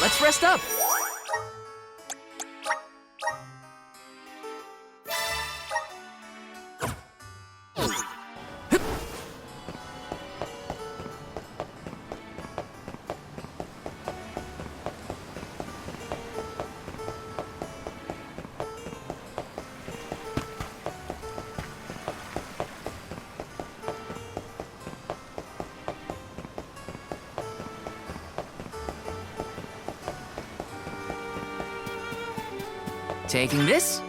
let's rest up. Taking this.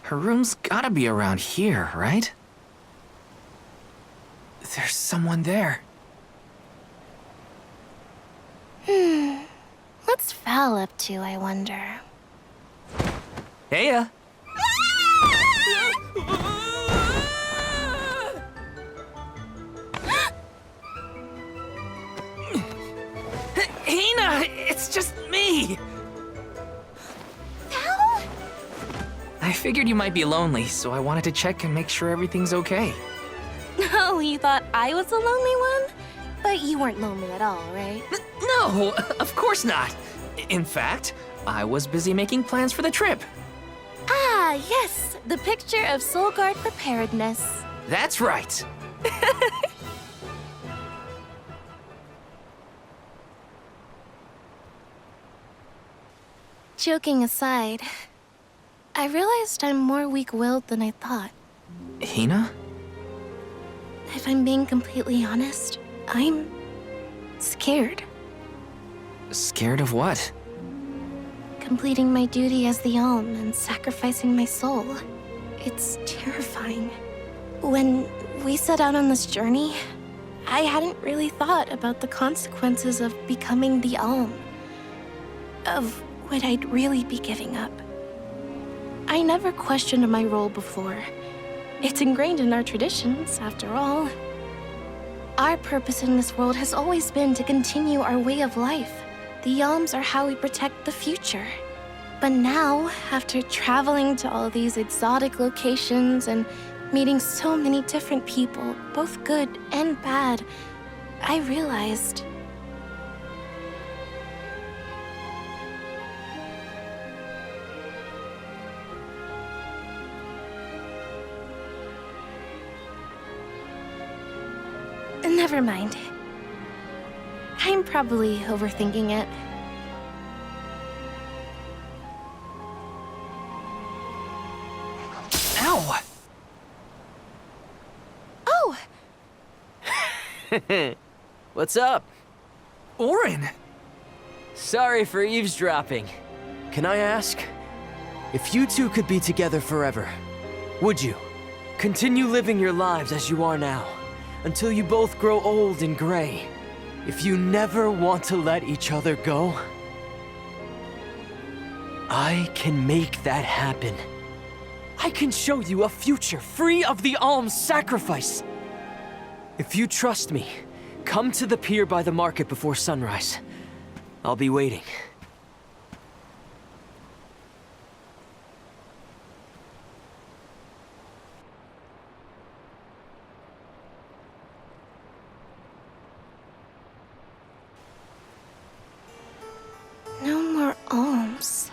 Her room's gotta be around here, right? There's someone there. What's Val up to, I wonder? Heya. Hina, it's just me. Val? I figured you might be lonely, so I wanted to check and make sure everything's okay. Oh, you thought I was the lonely one? But you weren't lonely at all, right? No, of course not. In fact, I was busy making plans for the trip. Ah, yes, the picture of Soulguard preparedness. That's right. Joking aside, I realized I'm more weak-willed than I thought. Hina? If I'm being completely honest, I'm scared. Scared of what? Completing my duty as the Alm and sacrificing my soul. It's terrifying. When we set out on this journey, I hadn't really thought about the consequences of becoming the Alm. Of what I'd really be giving up. I never questioned my role before. It's ingrained in our traditions, after all. Our purpose in this world has always been to continue our way of life. The Alms are how we protect the future. But now, after traveling to all these exotic locations and meeting so many different people, both good and bad, I realized... Never mind. I'm probably overthinking it. Ow! Oh! What's up? Auron! Sorry for eavesdropping. Can I ask? If you two could be together forever, would you? Continue living your lives as you are now, until you both grow old and gray. If you never want to let each other go, I can make that happen. I can show you a future free of the Alm's sacrifice. If you trust me, come to the pier by the market before sunrise. I'll be waiting. No more alms.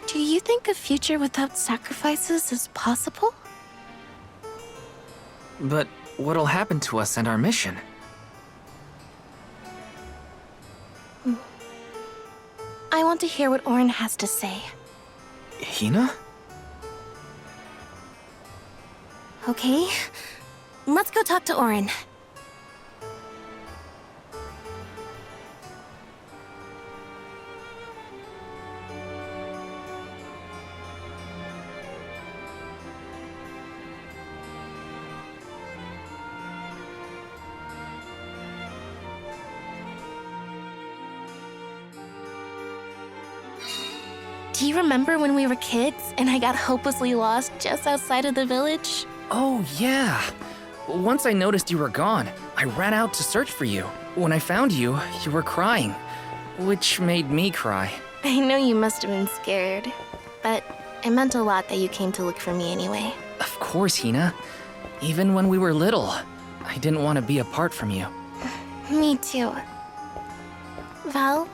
Do you think a future without sacrifices is possible? But what'll happen to us and our mission? I want to hear what Auron has to say. Hina? Okay, let's go talk to Auron. Do you remember when we were kids and I got hopelessly lost just outside of the village? Oh, yeah. Once I noticed you were gone, I ran out to search for you. When I found you, you were crying, which made me cry. I know you must have been scared, but it meant a lot that you came to look for me anyway. Of course, Hina. Even when we were little, I didn't want to be apart from you. Me too. Val,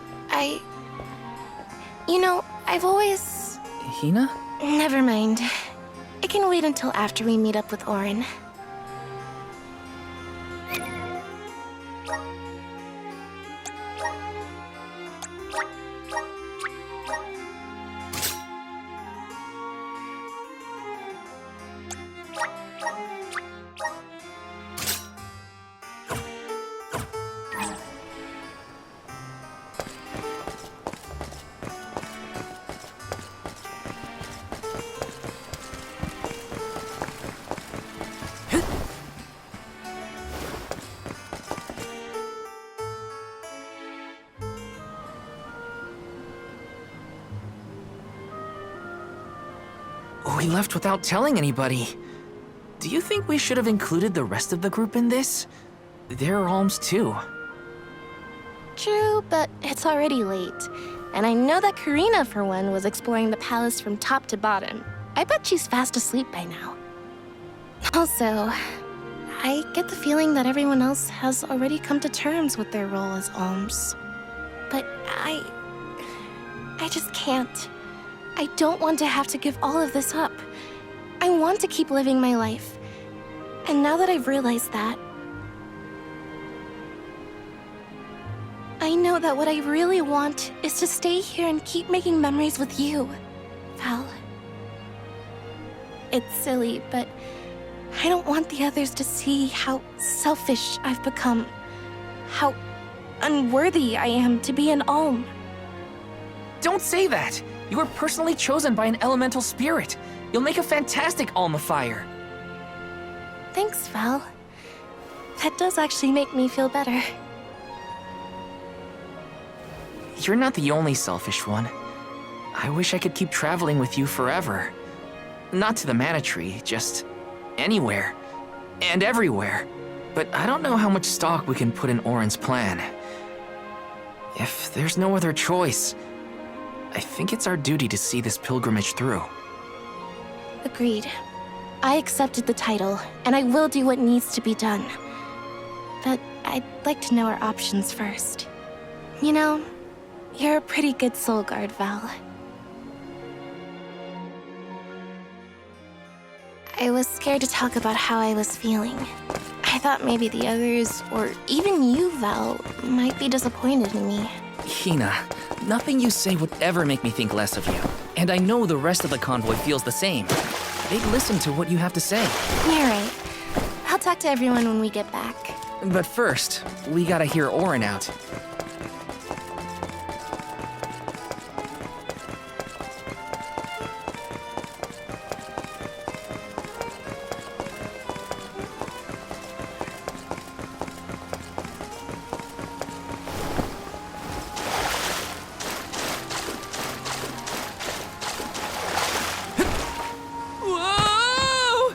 You know, I've always... Hina? Never mind. It can wait until after we meet up with Orin. We left without telling anybody. Do you think we should have included the rest of the group in this? They're alms too. True, but it's already late. And I know that Karina, for one, was exploring the palace from top to bottom. I bet she's fast asleep by now. Also, I get the feeling that everyone else has already come to terms with their role as alms. But I just can't. I don't want to have to give all of this up. I want to keep living my life. And now that I've realized that, I know that what I really want is to stay here and keep making memories with you, Val. It's silly, but I don't want the others to see how selfish I've become. How unworthy I am to be an alm. Don't say that! You were personally chosen by an elemental spirit. You'll make a fantastic Almafier. Thanks, Val. That does actually make me feel better. You're not the only selfish one. I wish I could keep traveling with you forever. Not to the Mana Tree, just anywhere. And everywhere. But I don't know how much stock we can put in Orin's plan. If there's no other choice, I think it's our duty to see this pilgrimage through. Agreed. I accepted the title, and I will do what needs to be done. But I'd like to know our options first. You know, you're a pretty good soul guard, Val. I was scared to talk about how I was feeling. I thought maybe the others, or even you, Val, might be disappointed in me. Hina, nothing you say would ever make me think less of you. And I know the rest of the convoy feels the same. They'd listen to what you have to say. You're right. I'll talk to everyone when we get back. But first, we gotta hear Orin out. Whoa!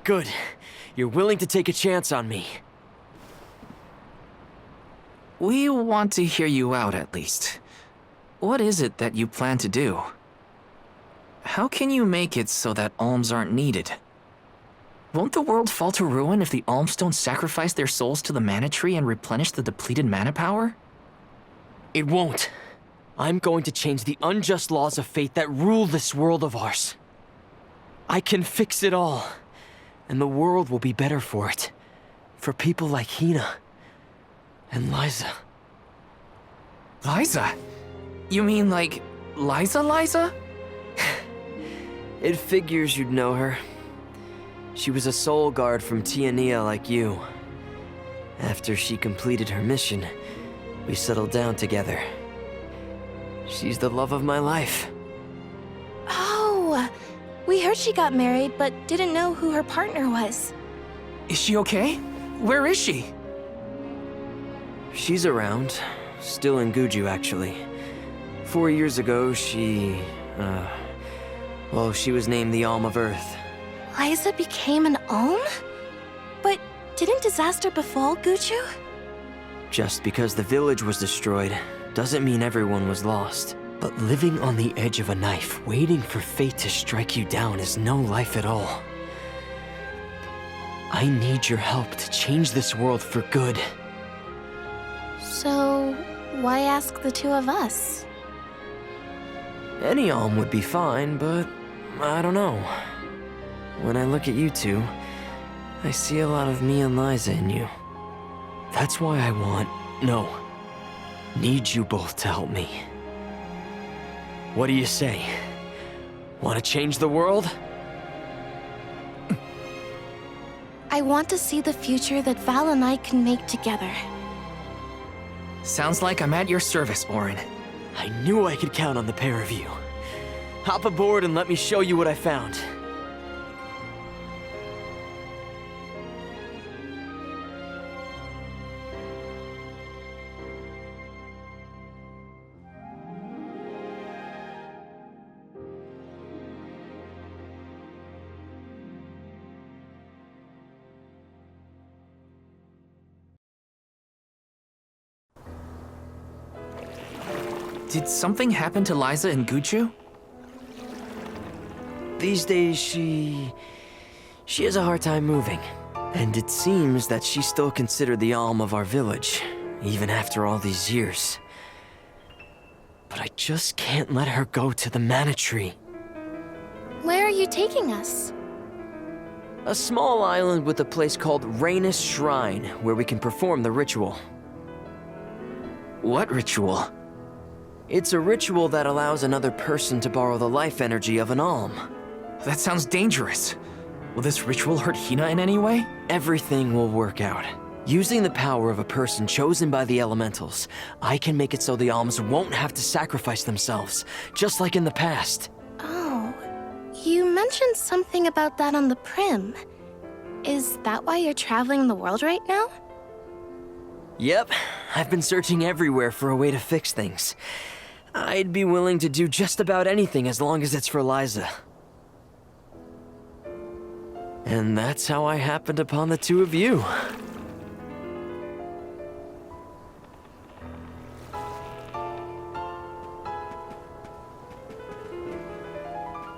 Good. You're willing to take a chance on me. We want to hear you out, at least. What is it that you plan to do? How can you make it so that alms aren't needed? Won't the world fall to ruin if the alms don't sacrifice their souls to the Mana Tree and replenish the depleted mana power? It won't. I'm going to change the unjust laws of fate that rule this world of ours. I can fix it all, and the world will be better for it. for people like Hina and Liza. Liza? You mean like Liza? It figures you'd know her. She was a soul guard from Tiania like you. After she completed her mission, we settled down together. She's the love of my life. Oh, we heard she got married, but didn't know who her partner was. Is she okay? Where is she? She's around. Still in Guju, actually. 4 years ago, she was named the Alm of Earth. Liza became an Alm? But didn't disaster befall Guju? Just because the village was destroyed doesn't mean everyone was lost. But living on the edge of a knife, waiting for fate to strike you down is no life at all. I need your help to change this world for good. So, why ask the two of us? Any Alm would be fine, but I don't know. When I look at you two, I see a lot of me and Liza in you. That's why I need you both to help me. What do you say? Want to change the world? I want to see the future that Val and I can make together. Sounds like I'm at your service, Auron. I knew I could count on the pair of you. Hop aboard and let me show you what I found. Did something happen to Liza in Guju? These days, she has a hard time moving. And it seems that she's still considered the Alm of our village, even after all these years. But I just can't let her go to the Mana Tree. Where are you taking us? A small island with a place called Rhaenys Shrine, where we can perform the ritual. What ritual? It's a ritual that allows another person to borrow the life energy of an Alm. That sounds dangerous. Will this ritual hurt Hina in any way? Everything will work out. Using the power of a person chosen by the elementals, I can make it so the Alms won't have to sacrifice themselves, just like in the past. Oh, you mentioned something about that on the Prim. Is that why you're traveling the world right now? Yep, I've been searching everywhere for a way to fix things. I'd be willing to do just about anything as long as it's for Liza. And that's how I happened upon the two of you.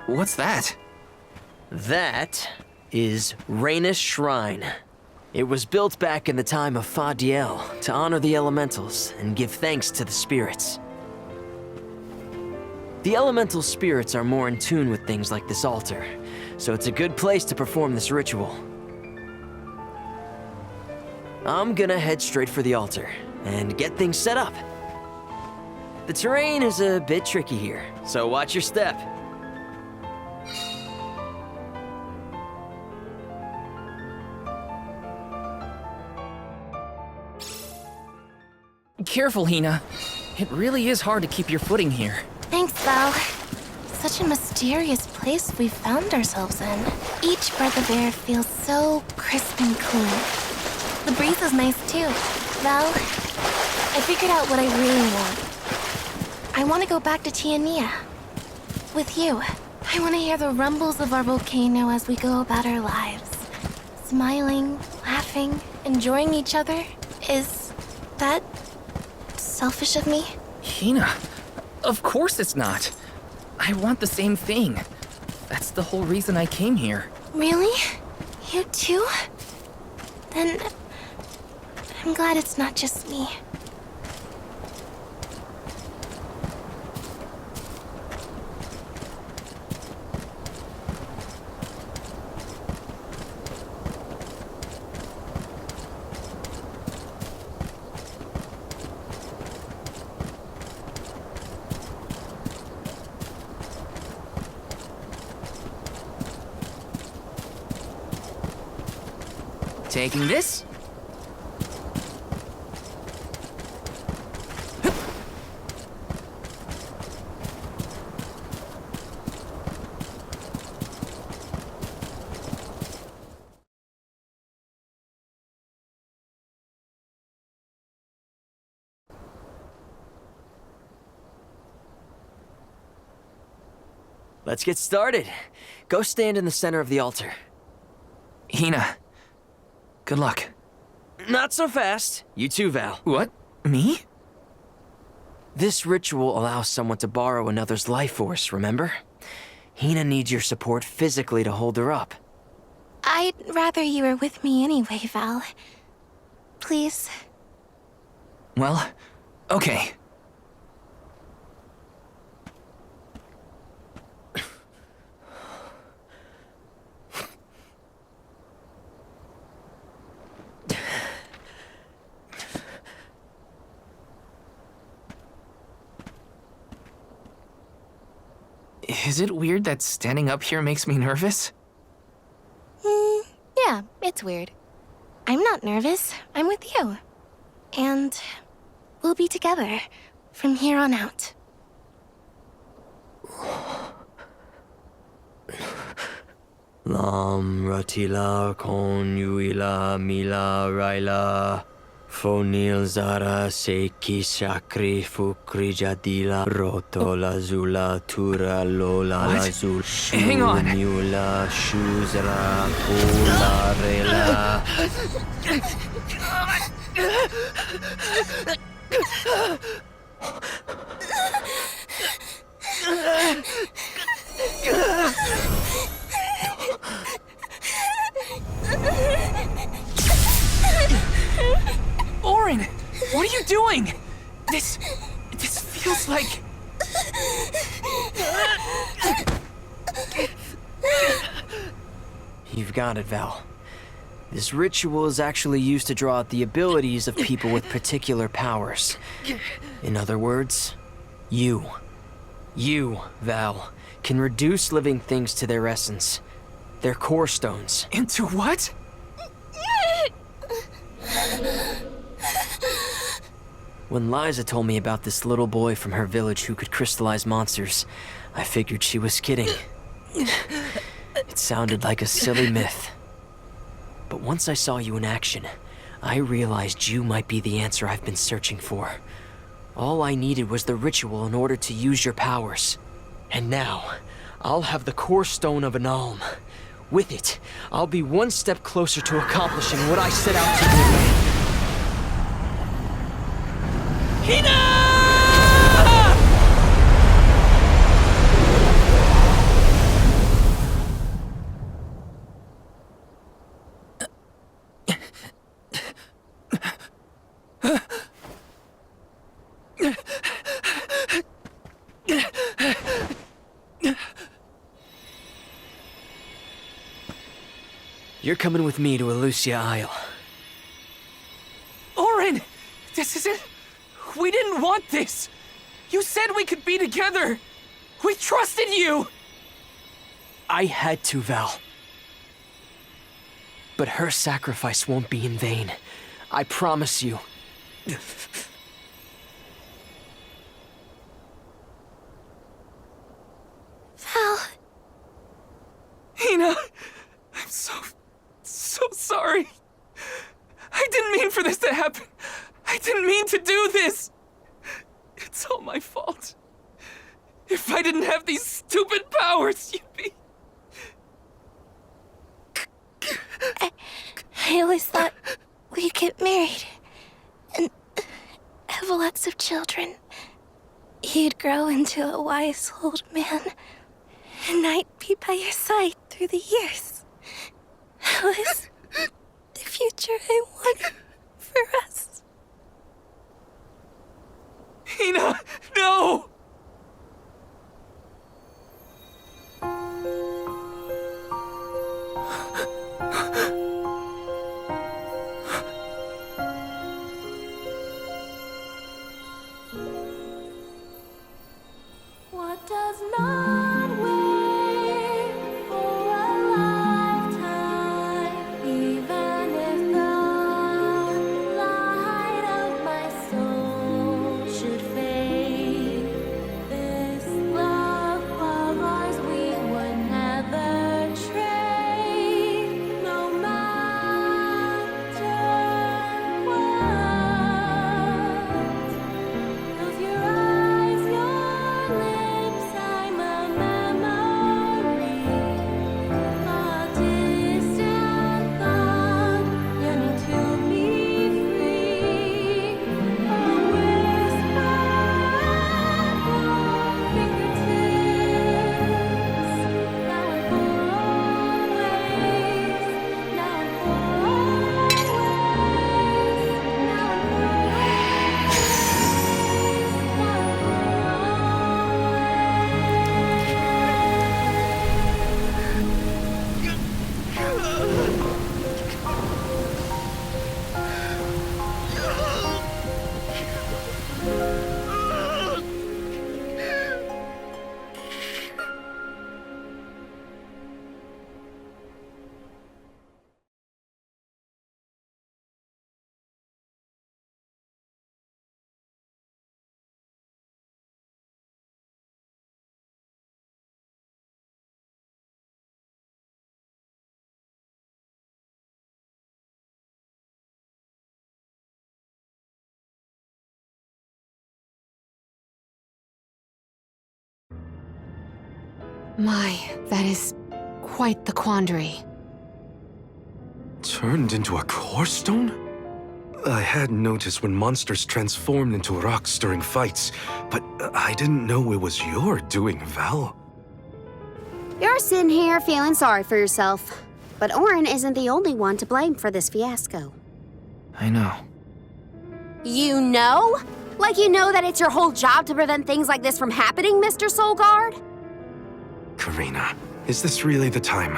What's that? That is Rhaenys Shrine. It was built back in the time of Fadiel to honor the elementals and give thanks to the spirits. The elemental spirits are more in tune with things like this altar, so it's a good place to perform this ritual. I'm gonna head straight for the altar and get things set up. The terrain is a bit tricky here, so watch your step. Careful, Hina. It really is hard to keep your footing here. Thanks, Val. Such a mysterious place we found ourselves in. Each breath of air feels so crisp and clean. The breeze is nice too. Val, I figured out what I really want. I want to go back to Tiania. With you. I want to hear the rumbles of our volcano as we go about our lives. Smiling, laughing, enjoying each other. Is that selfish of me? Hina, of course it's not. I want the same thing. That's the whole reason I came here. Really? You too? Then I'm glad it's not just me. Taking this. Let's get started. Go stand in the center of the altar. Hina, good luck. Not so fast. You too, Val. What? Me? This ritual allows someone to borrow another's life force, remember? Hina needs your support physically to hold her up. I'd rather you were with me anyway, Val. Please. Well, okay. Is it weird that standing up here makes me nervous? Yeah, it's weird. I'm not nervous. I'm with you. And we'll be together from here on out. Lam Ratila Kon Yuila Mila Raila Fonil Zara Seiki Shakri Fukri Jadila Roto Lazula Tura Lola What? Lazul Hang on. Shunula Shuzra Pula Rela. Orin, what are you doing? This feels like... You've got it, Val. This ritual is actually used to draw out the abilities of people with particular powers. In other words, you, Val, can reduce living things to their essence, their core stones. Into what? When Liza told me about this little boy from her village who could crystallize monsters, I figured she was kidding. It sounded like a silly myth. But once I saw you in action, I realized you might be the answer I've been searching for. All I needed was the ritual in order to use your powers. And now, I'll have the core stone of an Alm. With it, I'll be one step closer to accomplishing what I set out to do. Hina! You're coming with me to Elusia Isle. Orin! This isn't... We didn't want this! You said we could be together! We trusted you! I had to, Val. But her sacrifice won't be in vain. I promise you. Val, Hina, I'm so sorry. I didn't mean for this to happen. I didn't mean to do this. It's all my fault. If I didn't have these stupid powers, you'd be... I always thought we'd get married and have lots of children. You'd grow into a wise old man, and I'd be by your side through the years. That was the future I wanted for us. Hina, no! What does not wait for a lifetime, even if My, that is quite the quandary. Turned into a core stone? I had noticed when monsters transformed into rocks during fights, but I didn't know it was your doing, Val. You're sitting here feeling sorry for yourself. But Orin isn't the only one to blame for this fiasco. I know. You know? Like you know that it's your whole job to prevent things like this from happening, Mr. Soulguard? Karina, is this really the time?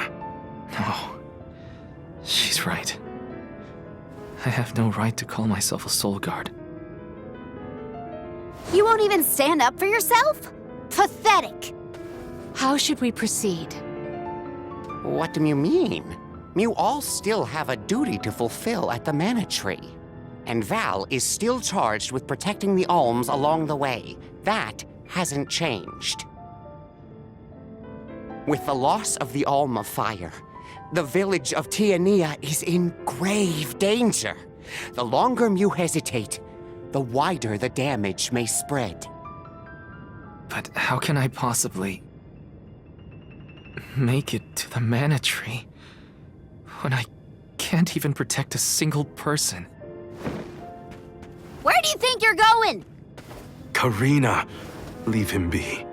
No. She's right. I have no right to call myself a soul guard. You won't even stand up for yourself? Pathetic. How should we proceed? What do you mean? You all still have a duty to fulfill at the Mana Tree. And Val is still charged with protecting the Alms along the way. That hasn't changed. With the loss of the Alm of Fire, the village of Tiania is in grave danger. The longer you hesitate, the wider the damage may spread. But how can I possibly make it to the Mana Tree when I can't even protect a single person? Where do you think you're going? Karina, leave him be.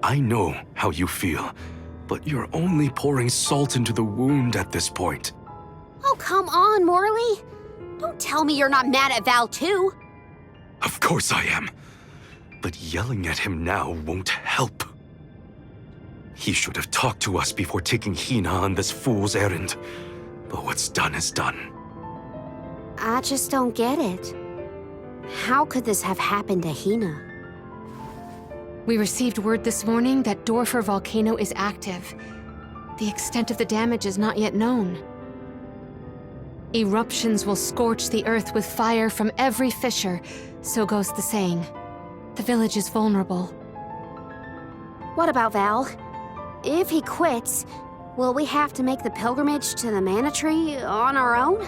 I know how you feel, but you're only pouring salt into the wound at this point. Oh, come on, Morley. Don't tell me you're not mad at Val, too. Of course I am. But yelling at him now won't help. He should have talked to us before taking Hina on this fool's errand. But what's done is done. I just don't get it. How could this have happened to Hina? We received word this morning that Dorfer Volcano is active. The extent of the damage is not yet known. Eruptions will scorch the earth with fire from every fissure, so goes the saying. The village is vulnerable. What about Val? If he quits, will we have to make the pilgrimage to the Mana Tree on our own?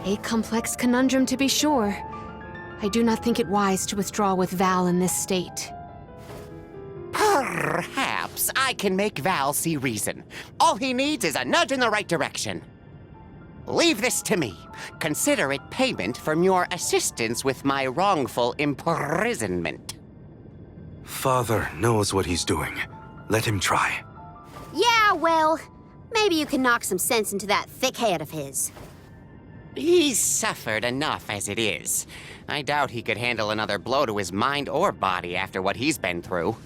A complex conundrum to be sure. I do not think it wise to withdraw with Val in this state. Perhaps I can make Val see reason. All he needs is a nudge in the right direction. Leave this to me. Consider it payment from your assistance with my wrongful imprisonment. Father knows what he's doing. Let him try. Yeah, well, maybe you can knock some sense into that thick head of his. He's suffered enough as it is. I doubt he could handle another blow to his mind or body after what he's been through.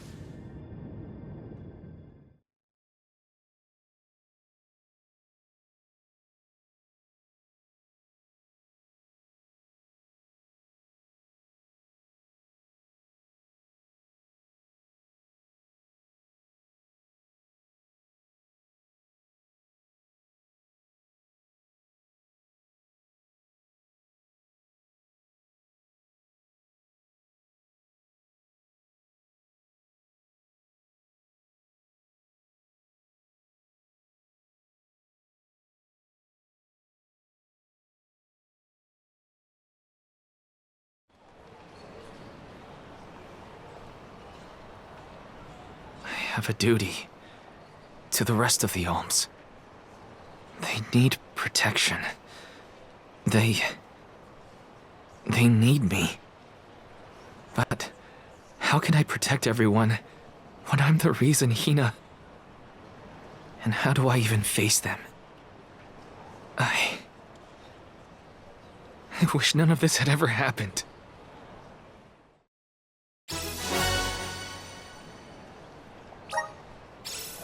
I have a duty to the rest of the Alms. They need protection. They need me. But how can I protect everyone when I'm the reason Hina... And how do I even face them? I wish none of this had ever happened.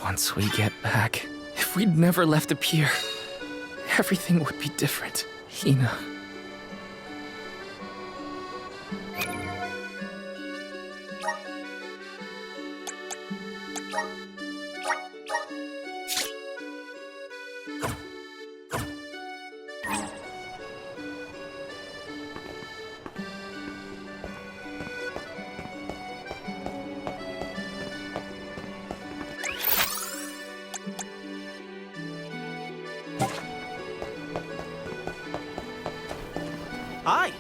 Once we get back, if we'd never left the pier, everything would be different, Hina. Hi.